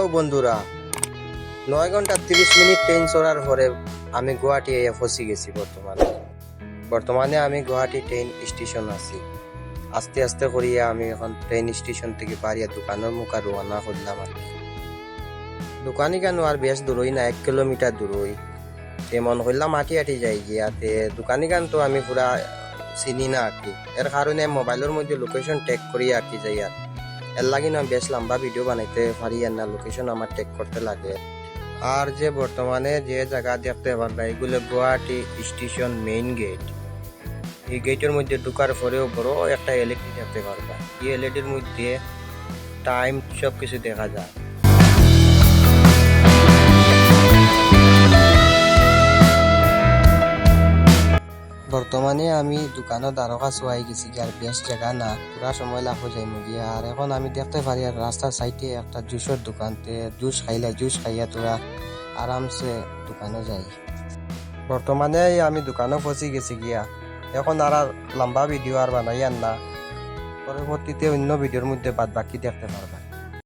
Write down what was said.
Hello বন্ধুরা, 9 ঘন্টা 30 minute train চড়ার পরে আমি গুয়াহাটি পৌঁছে গেছি। বর্তমানে আমি গুয়াহাটি ট্রেন স্টেশন আছি। আস্তে আস্তে করিয়া আমি এখন ট্রেন স্টেশন থেকে বাড়িয়া দোকানের মুখা রওনা করলাম আর কি। দোকানি কেন আর বেশ দূরই না, 1 কিলোমিটার দূরই। মন করলাম হাঁটি হাঁটি যাই গিয়াতে দোকানি গান তো আমি পুরা চিনি না আর কি। এর কারণে মোবাইলের মধ্যে লোকেশন ট্যাগ করি আর কি যাই। আর এর লাগে না বেশ লম্বা ভিডিও বানাইতে পারি আর না, লোকেশন আমার ট্যাগ করতে লাগে। আর যে বর্তমানে যে জায়গা দেখতে পারবা এগুলো গুয়াহাটি স্টেশন মেইন গেট। এই গেটের মধ্যে ঢুকার পরেও বড় একটা এলইডি দেখতে পারবা। এই এলইডির মধ্যে টাইম সব কিছু দেখা যায়। বর্তমানে আমি দোকানত দ্বারকা চোয়াই গেছি আর বেশ জায়গা না, পুরা সময় লাগো যাই গিয়া। আর এখন আমি দেখতে পারি আর রাস্তার সাইডে একটা জুসের দোকানতে জুস খাইয়া তোরা আরামসে দোকানে যাই। বর্তমানে আমি দোকানে পৌঁছে গেছি গিয়া। এখন আর লম্বা ভিডিও আর বানাই আর না, পরবর্তীতে অন্য ভিডিওর মধ্যে বাদ বাকি দেখতে পারবা।